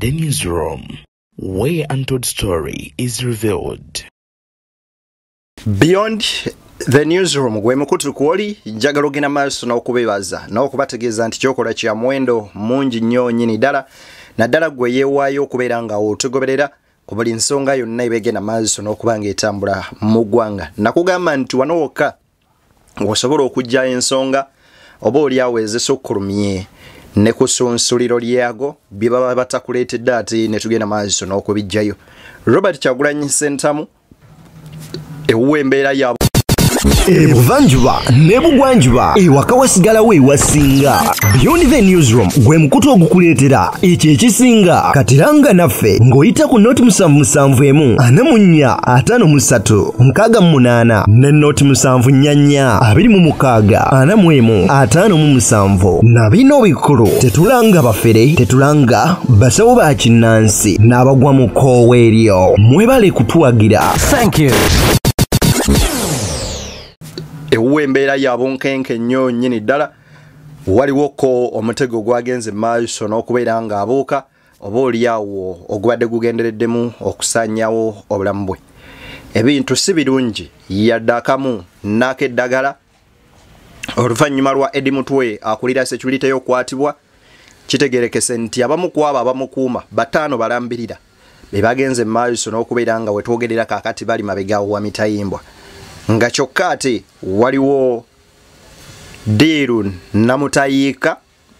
The Newsroom, where untold story is revealed. Beyond the Newsroom, gwe mukutu kwoli njagala ogenda maaso n'okubebaza n'okubategeeza nti kyokola kya muwendo mungi nnyo nnyini ddala naddala gwe yeewaayo okubeera nga otugoberera ku buli nsonga yonna ebegenda maaso n'okuba ng'etambula mu ggwanga. Nakugamba nti wano wokka osobola okujja ensonga oba oliawo ezesa okkulumye ne ku ssunsuliro lyago bye baba batakuleetedde ate ne tugenda maaso n'okubijjayo. Robert Kyagulanyi Ssentamu ewuwa embeera yaabwe Ebuvanjuba nebugwanjuba ewaka wasigalawo ewasinga. Beyond the Newsroom gwe mukutu ogukuleetera ekyo ekisinga katiranga naffe ng'oyita ku noti 771 44 53 ne noti 744 26 45 na bino bikulu tetulanga bafere tetulanga basawo ba kinnansi n'abagwa mu koowa eryo mwebale kutuwagira. Thank you. Ewuwa embeera ya bunkenke nnyo nnyini ddala waliwo ko omutego gwagenze maaso n'okubeera nga abuuka oba oliawo ogubadde gugendereddemu okusaanyawo obulamu bwe. Ebintu si birungi yadde akamu n'akeddagala oluvannyuma lwa Eddie Mutwe akulira security y'okwatibwa kitegerekese nti abamu ku abo abamukuuma 5 balambirira be bagenze maaso n'okubeera nga wetwogerera kaakati bali mabega wa mitayimbwa. Nga kyokka ate waliwo Diru Namutayika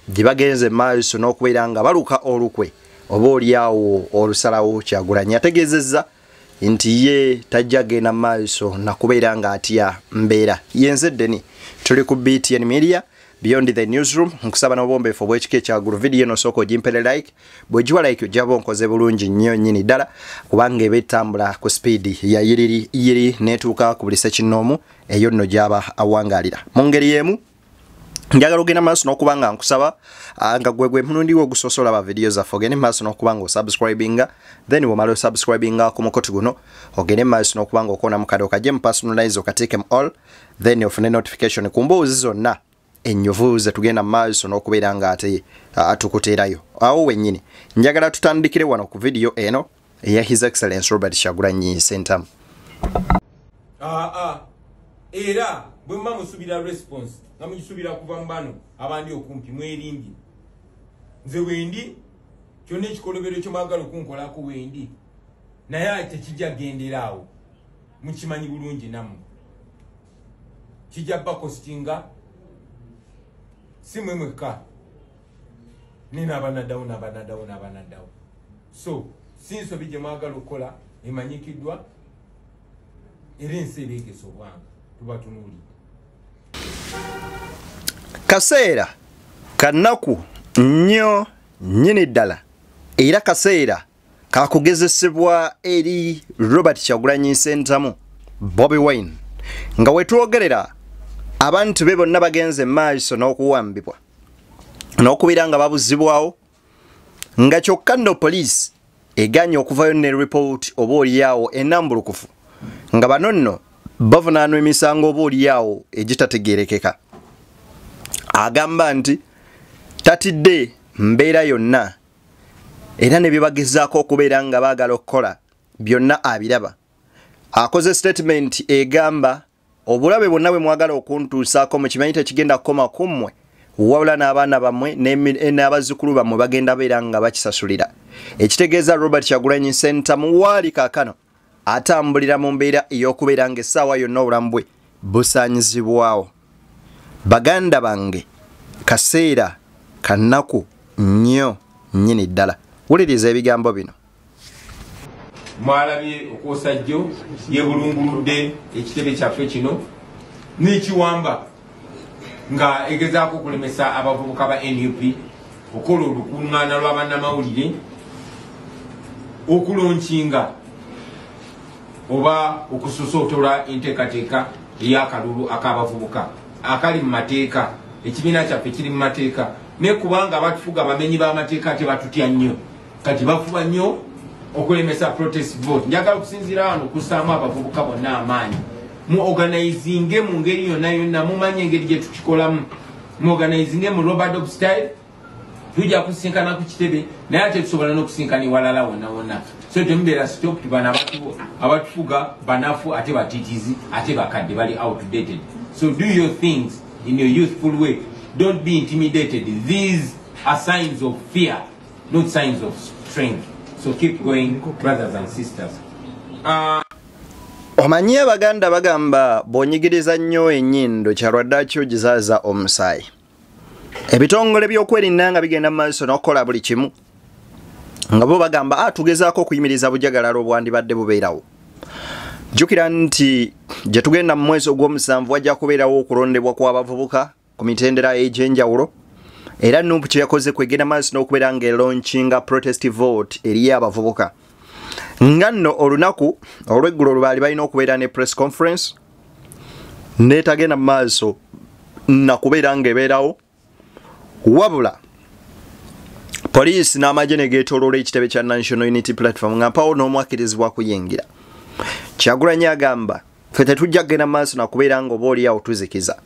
gye bagenze maaso n'okubeera nga baluka olukwe oba oliawo olusalawo Kyagulanyi ategeezezza nti ye tajja genda maaso nakubeera nga atya mbeera. Yenze Deni tuli ku BTN Media Beyond the Newsroom nkusaba n'obwombeefu obw'ekika ekyagulu video no soko jimpele like bwejiwa like ojaba onkoze bulungi nnyo nnyini ddala kubanga eba etambula ku speed ya yiri netuuka ku buli sekinoomu eyo nno gyaba awangalira. Mu ngeri y'emu njagala ogenda maaso n'okuba nga nkusaba nga gwe mulundi wo ogusosola ba video zaffe ogende maaso n'okuba nga osubscribinga then womala osubscribinga ku mukotu guno ogende maaso n'okuba nga okona mu kado kajje mu personalize okateekemu all then ofune notification ku mboozi zonna enyovu ze tugenda maaso n'okubeera nga ate atukuteerayo. Awo wennyini njagala tutandikire wano ku video eno eya His Excellence Robert Kyagulanyi Ssentamu. Era bwe mma musubira response nga mujisubira kuva mbano abandi okumpi mwerindi nze wendi kyonna ekikolobero kyo mwagala okunkolako wendi naye tekijja genderawo mukimanyi bulungi nammwe kijja bakostinga simwe mweka nina abanadawo n'abanadawo so sinsobi gye mwagala okukola emanyikiddwa era ensi ebeegesa obwanga tuba tunuulidde. Kaseera kanaku nnyo nnyini ddala era kaseera kakugezesebwa eri Robert Kyagulanyi Ssentamu Bobi Wine nga wetwogerera abantu be bonna bagenze maaso n'okuwambibwa n'okubeera nga babuzibwawo nga kyokka nno poliisi eganye okuvayo ne report oba oliawo enambulukufu nga bano nno bavunaanwa emisango oba oliawo egitategeerekeka. Agamba nti tatidde mbeera yonna era ne bye bagezaako okubeera nga baagala okukola byonna abiraba. Akoze statement egamba obulabe bonna bwe mwagala okuntuusaako mukimanyi tekigenda kukoma ku mmwe wabula n'abaana bammwe n'abazzukulu bammwe bagenda beera nga bakisasulira. Ekitegeeza Robert Kyagulanyi Ssentamu waali kaakano atambulira mu mbeera ey'okubeera nga essaawa yonna obulamu bwe busaanyizibwawo. Baganda bange kaseera kanaku nnyo nnyini ddala. Wuliriza ebigambo bino. Mwalabye okwosajjo yebulunguludde ekitebe kyaffe kino n'ekiwamba nga egezaako okulemesa abavubuka ba NUP okukola olukuŋŋaana lw'abannamawulire okulonkinga oba okususootola enteekateeka ey'akalulu ak'abavubuka akali mu mateeka. Ekibiina kyaffe kiri mu mateeka ne kubanga abatufuga abamenyi b'amateeka ate batutya nnyo kati bafuba nnyo okulemesa protest vote. Njagala okusinziira wano okussaamu abavubuka bonna amaanyi mu organizinge mu ngeri yonna yonna mumanyi engeri gye tukikolamu mu organizinge mu Robert Dog style tujja kusinkana ku kitebe naye ate tusobola n'okusinkana walala wonna so temubeera stop tubana abatufuga banafu ate batitizi ate bakadde bali outdated. So do your things in your youthful way. Don't be intimidated. These are signs of fear, not signs of strength. So keep going, brothers and sisters. Omanyi Abaganda bagamba bw'onyigiriza nnyo ennyindo kyalwaddaakyo gizaaza omusaayi. Ebitongole by'okwerinda nga bigenda mu maaso n'okukola buli kimu nga bo bagamba tugezaako okuyimiriza bujagalalo obwandibadde bubeerawo. Jjukira nti gye tugenda mu mwezi ogw'omusanvu wajja kubeerawo okulondebwa kw'abavubuka ku mitendera egy'enjawulo era Nuupu kye yakoze kwegenda maaso n'okubeera ng'elaunchinga protest vote eri abavubuka. Nga nno olunaku olw'eggulo lubaali balina okubeera ne press conference n'etagenda mu maaso na kubeera ng'ebeerawo wabula poliisi n'amagye ne geetooloola ekitebe kya National Unity Platform nga mpawo n'omwakirizibwa kuyingira. Kyagulanyi agamba ffe tetujja kugenda mu maaso na kubeera nga oba oliawo tuzikiza.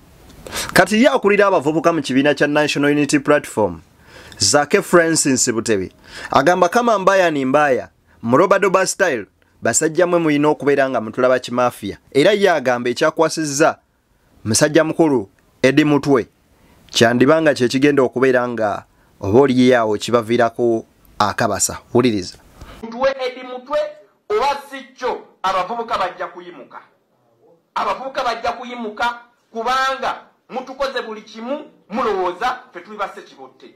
Kati ye akulira abavubuka mu kibiina kya National Unity Platform Zake Francis Butebe agamba kama mbaya ni mbaya Murobadoba style basajja mwe muyina okubeera nga mutulaba kimafia era ye agamba ekyakwasizza musajja mukulu Eddie Mutwe kyandibanga kye kigenda okubeera nga oba oliyawo kibaviirako akabasa. Wuliriza. Mutwe Eddie Mutwe oba sikyo abavubuka bajja kuyimuka. Abavubuka bajja kuyimuka kubanga mutukoze buli kimu mulowooza ffe tuli bassekibotte.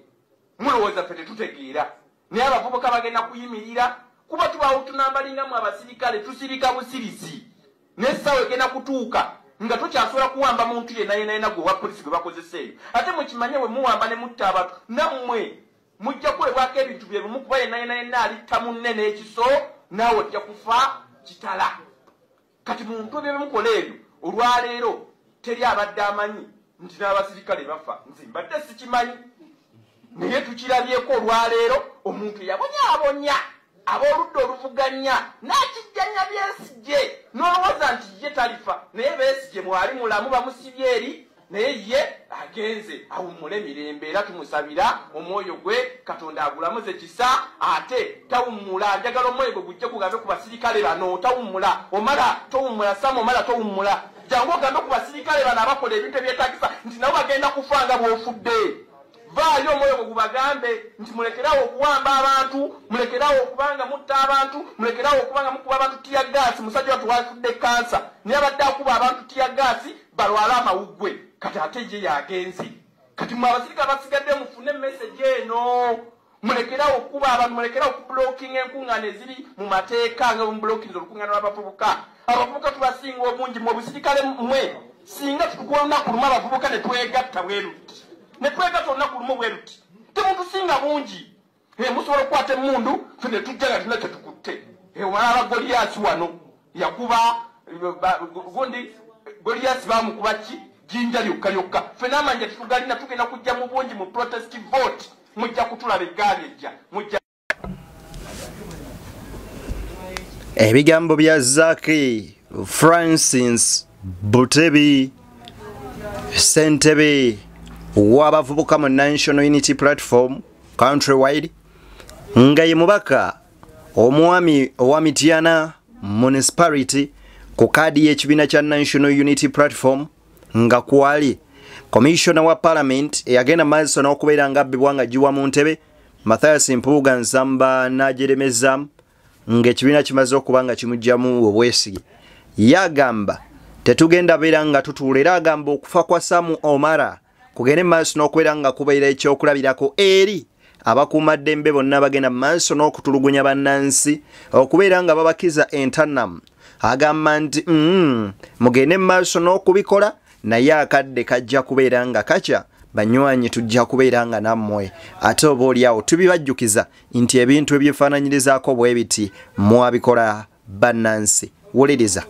Mulowooza ffe tetutegeera. Naye abavubuka bagenda kuyimirira kuba tubaawo tunambalingamu abasirikale tusirika busirisi. N'essaawa egenda kutuuka nga tukyasobola kuwamba muntu yenna gwe wa polisi gwe bakozeseeyo. Ate mukimanye bwe muwamba ne mutta abantu nammwe mujja kulebwako ebintu bye bimu kuba yenna alitta munne n'ekiso naawe ojja kufa kitala. Kati muntu bye bimukola ebyo olwaleero teri abadde amanyi nti n'abasirikale bafa. Nze mbadde sikimanyi naye tukirabyeko olwaleero omuntu yabonyabonya ab'oludda oluvuganya n'akijjanya Besigye n'olowooza nti ye talifa naye Besigye mwali mulamu bamusibye eri naye ye agenze awummule emirembe era tumusabira omwoyo gwe Katonda agulamuze kisa ate tawummula. Njagala omwoyo gwe gujje kugambe ku basirikale bano tawummula omala towummula Samu omala towummula jangu ogambe ku basirikale bano abakola ebintu ebyetagisa nti nabo bagenda kufa nga bw'ofudde. Vaayo omwoyo gwe gubagambe nti mulekerawo okuwamba abantu, mulekerawo okubanga mutta abantu, mulekerawo okubanga mukuba abantu tiyagasi. Musajja watu wafudde kansa naye abadde akuba abantu tiyagasi balwala amawuggwe. Kati ate ye yagenze. Kati mwe abasirikale basigadde mufune message eno. Mulekerawo okuba abantu, mulekerawo okublocking enkuŋŋaana eziri mu mateeka nga blocking olukuŋŋaana lw'abavubuka. Abavubuka tubasinga obungi mu busirikale mmwe singa tutukola olunaku lumu abavubuka ne twegatta bwe luti. Ne twegatta olunaku lumu bwe luti. Temutusinga bungi. Musobola okukwata emmundu ffe ne tujja nga tulina kye tukutte. Omulala Goliath wano yakuba gundi Goliath bamukuba ki jinja lyokka. Ffe n'amanja tetugalina tugenda kujja mu bungi mu protest vote. Mujja kutulaba eggaali ejja. Mujja Ebigambo bya Zake Francis Butebe Ssentebe w'abavubuka mu National Unity Platform countrywide nga ye mubaka omwami owa Mityana Municipality ku kaadi y'ekibiina kya National Unity Platform nga kwali Commissioner wa Parliament eyagenda maaso n'okubeera nga abbibwa nga giwa mu ntebe Mathias Mpuuga Nsamba n'ajeremeza ng'ekibiina kimaze okuba nga kimugjamu obwesige. Yagamba tetugenda beera nga tutuula era agamba okufa kwa Samu Omara kugende maaso n'okubeera nga kubeera ekyokulabirako eri abakuumaddembe bonna bagenda maaso n'okutulugunya bannansi okubeera nga babakiza entanamu. Agamba nti mugende maaso n'okubikola naye akadde kajja kubeera nga kaca banywanyi tujja kubeera nga nammwe ate oba oliawo tubibajjukiza nti ebintu ebyefaananyirizaako bwe biti mwabikola bannansi. Wuliriza.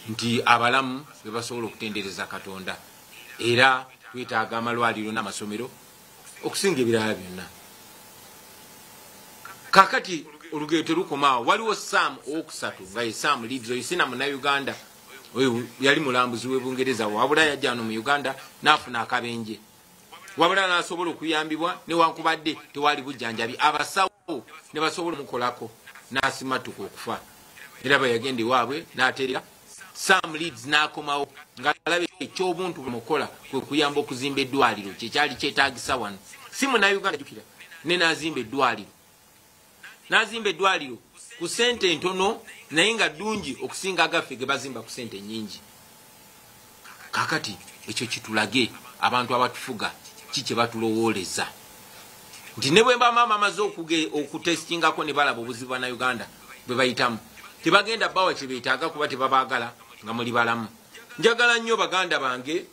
Nti abalamu be basobola okutendereza Katonda era twetaaga amalwaliro n'amasomero okusinga ebirala byonna. Kakati olugero terukomaawo. Waliwo Sam owokusatu nga ye Sam Leeds oyisina Munnayuganda oyo yali mulambuzi w'Ebungereza wabula yajja wano mu Uganda n'afuna akabenje. wabula nasobola okuyambibwa newankubadde tewali bujjanjabi abasawo ne basobola mukolako nasimatuka okufa era bayagende waabwe naterera Sam Leeds nakomawo ngalabe ekyobuntu mukola kwe kuyamba okuzimba eddwaliro kyekyali kyetaagisa wano si Munnayuganda jukira ne nazimba eddwaliro ku sente ntono naye nga ddungi okusinga agaffe ge bazimba ku sente nnyingi. Kakati ekyo kitulage abantu abatufuga kiki batulowooleza nti ne bwe bamaama amaze okutestingako ne balaba obuzibu bwa Uganda bwe bayitamu tebagenda bawa kye beetaaga kuba tebabaagala nga muli balamu. Njagala nnyo baganda bange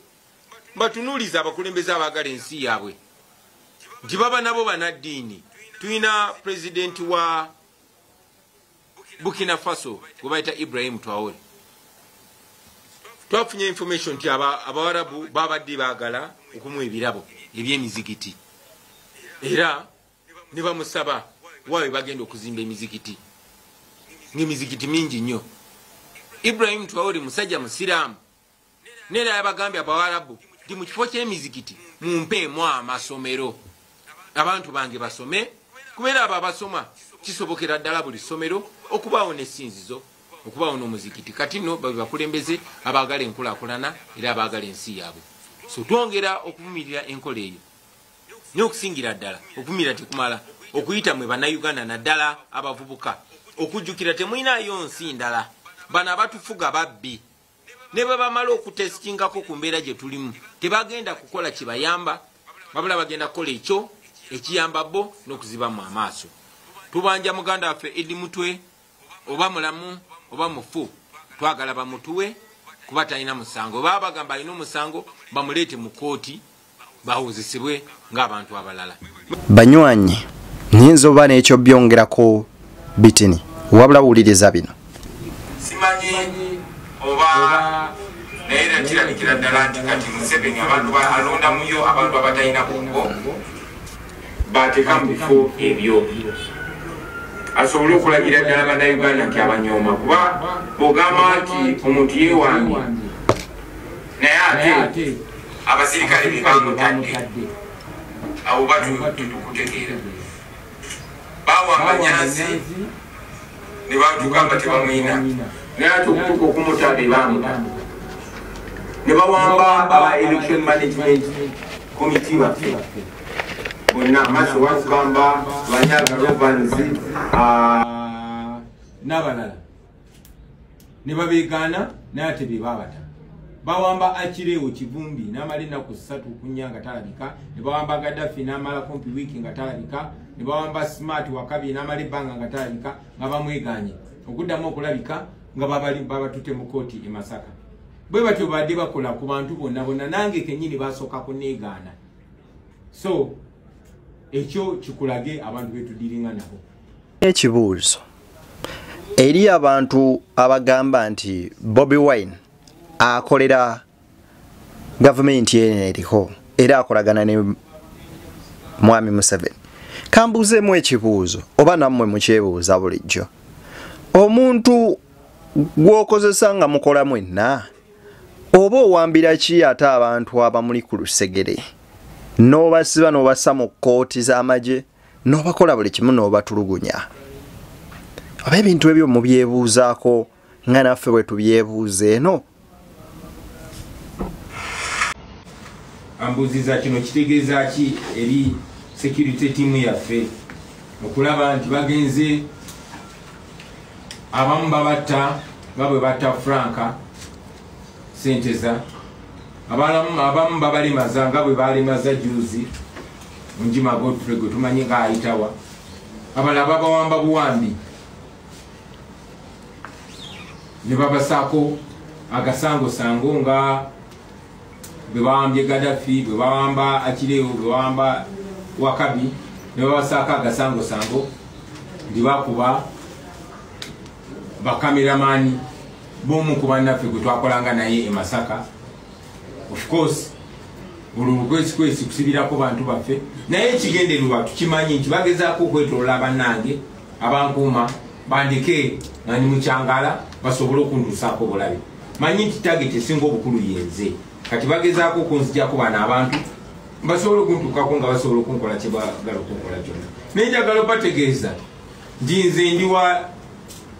batunuuliza abakulembeze abaagala ensi yaabwe nti baba nabo banaddiini. Tuyina pulezidenti wa Burkina Faso gwe bayita Ibrahim Traore. Twafunye information nti abawarabu babadde baagala okumuwa ebirabo eby'emizigiti era ne bamusaba waawe bagenda okuzimba emizigiti ng'emizigiti mingi nnyo. Ibrahim Traore musajja musiraamu neera yabagambye abawarabu nti mu kifo ky'emizigiti mumpeemu amasomero abantu bange basome kubeera abo abasoma kisobokera ddala buli ssomero okubaawo n'essinzizo okubaawo n'omuzigiti. Kati nno bakulembeze abaagala enkulaakulana era abaagala ensi yaabwe. So twongera okuvumirira enkola eyo n'okusingira ddala okuvumirira tekumala okuyita mwe bannayuganda naddala abavubuka okujjukira temwinaayo nsi ndala bano abatufuga babbi ne bwe bamala okutesitingako ku mbeera gye tulimu tebagenda kukola kibayamba wabula bagenda kukola ekyo ekiyamba bo n'okuzibamu amaaso. Tubanja muganda waffe Eddi Mutwe oba mulamu oba mufu twagala bamutuwe kuba talina musango baba bagamba alina omusango bamuleete mu kooti bawuzisibwe ng'abantu abalala. Banywanyi nyinza oba n'ekyo byongerako bitini wabula wuliriza bino simanyi oba naye era kirabikira ddala nti kati Museveni abantu alonda muyo abantu abatalina bongo bateeka mu bifo ebyo asobole okulagira ddala bannayuganda nti abanyooma kuba bw'ogamba nti omuntu yeewange naye ate abasirikale be bamutadde abo batukutegeera bawamba nyanzi ne batugamba tebamwina naye ate okutuuka okumutadde bamuta ne bawamba aba election management committee baffe bonna amaaso wakugamba banyaga robanzi n'abalala ne babeegaana naye ate be babata bawamba Akireewo Kivumbi n'amala ennaku 3 ku nnyanga talabika ne bawamba Gaddafi n'amala kumpi wiiki nga talabika ne bawamba Smart Wakabi n'amala ebbanga nga talabika nga bamwegaanye okuddamu okulabika nga babatutte mu kooti e Masaka. Bwe batyo badde bakola ku bantu bonna bonna nange kennyini basooka kuneegaana. So ekyo kikulage abantu betudiringa nabo. Ekibuuzo eri abantu abagamba nti Bobi Wine akolera gavumenti eriko era akolagana ne Mwami Museveni. Kambuzeemu ekibuuzo oba nammwe mukyebuuza bulijjo. Omuntu gwokozesa nga mukola mwenna oba owambira ki ate abantu abamuli ku lusegere n'obasiba n'obassa mu kkooti z'amagye n'obakola buli kimu n'obatulugunya oba ebintu ebyo mubyebuuzaako nga naffe bwe tubyebuuza eno. Ambuziza kino kitegeeza ki eri security team yaffe okulaba nti bagenze abamu babatta nga bwe batta Franka Senteza abamu babalimaza nga bwe balimaza Juzi Njima Godfrey gwe tumanyi nga ayitawa abalala babawamba buwambi ne babasaako agasangosango nga bwe bawambye Gaddafi bwe bawamba Akireewo bwe bawamba Wakabi ne babasaako agasangosango ndi bakuba bakameramani bomu ku bannaffe gwe twakolanga naye e Masaka. Of course olulukwesikwesi kusibirako bantu baffe naye ekigendererwa tukimanyi nti bagezaako okwetolola bannange abankuuma bandike nga ni mukyangala basobole okuntuusaako bulabe. Manyi nti tageti esinga obukulu yenze kati bagezaako okunzijjako bano abantu basobola okuntuukako nga basobola okunkola kye bagala okunkola kyonna naye njagala bategeeza nti nze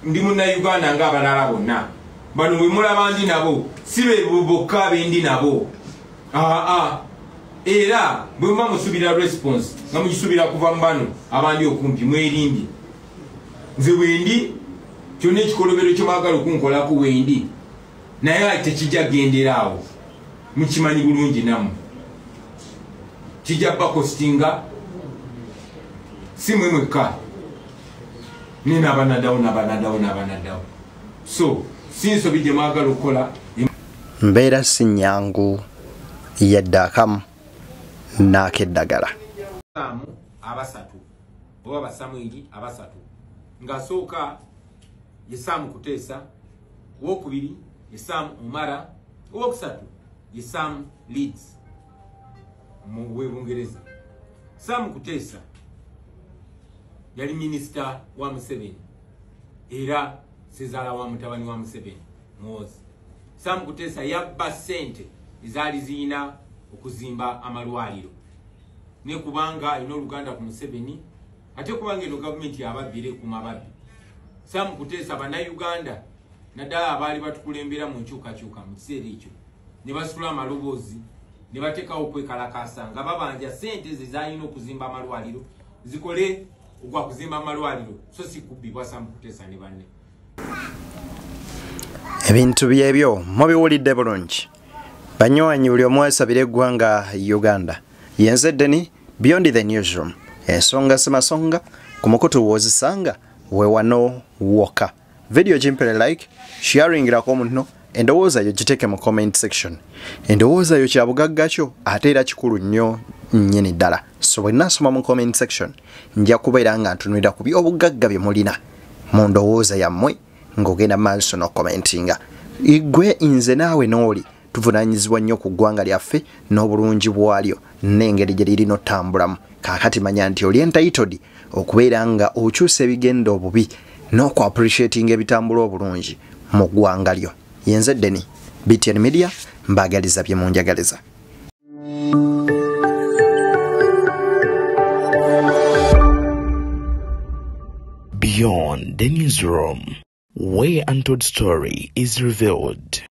ndi munnayuganda ng'abalala bonna bano bwe mulaba ndi nabo si be bokka bendi nabo era bwe muba musuubira response nga mugisuubira kuva mu bano abandi okumpi mwerimbye nze bwendi kyonna ekikolobero kye baagala okunkolako bwendi naye tekijja gendera awo mukimanyi bulungi nammwe kijja bakostinga si mwe mwekka ne nabanadawo so sinsobi gye mwagala okukola mbeera si nnyangu yadde akamu n'akeddagala abasatu oba basamwiri abasatu ng'asooka ye Saamu Kuteesa, owokubiri ye Saamu Omara, owokusatu ye Saamu Leeds mu Bungereza. Saamu Kuteesa yali minisita wa Museveni era sezaala wa mutabani wa Museveni Muhoozi. Saamu Kuteesa yabba ssente ezaali zirina okuzimba amalwaliro ne kubanga alina oluganda ku Museveni ate kubanga eno gavumenti yababbire ku mababbi. Saamu Kuteesa bannayuganda naddala abaali batukulembera mu nkyukakyuka mu kiseera ekyo ne basitula amaloboozi ne bateekawo okwekalakaasa nga babanja ssente ze zaalina okuzimba amalwaliro zikole ogwa kuzimba amalwaliro so si kubbibwa Saamu Kuteesa ne banne. Ebintu byebyo mubiwulidde bulungi. Banywanyi buli omu asabira eggwanga Uganda. Yenze Deni, Beyond the Newsroom. Ensonga simasonga ku mukutu w'ozisanga we wano woka. Video gimpere like, sharingira omuntu endowooza yo giteeke mu comment section. Endowooza yo kya bugagga kyo ate era kikulu nnyo nnyini ddala. So bwe nasoma mu comment section nja kubeera nga ntunulira ku by'obugagga bye mulina mu ndowooza yammwe ng'ogenda maaso n'okomentinga. Igwe nze naawe n'oli tuvunaanyizibwa nnyo ku ggwanga lyaffe n'obulungi bwalyo n'engeri gye lirina ottambulamu. Kaakati manya nti oli entitled okubeera nga okyusa ebigenda obubi n'oku appreciating ebitambula obulungi mu ggwanga lyo. Yenze Deni, BTN Media, mbaagaliza bye munjagaliza. Beyond the Newsroom, where untold story is revealed.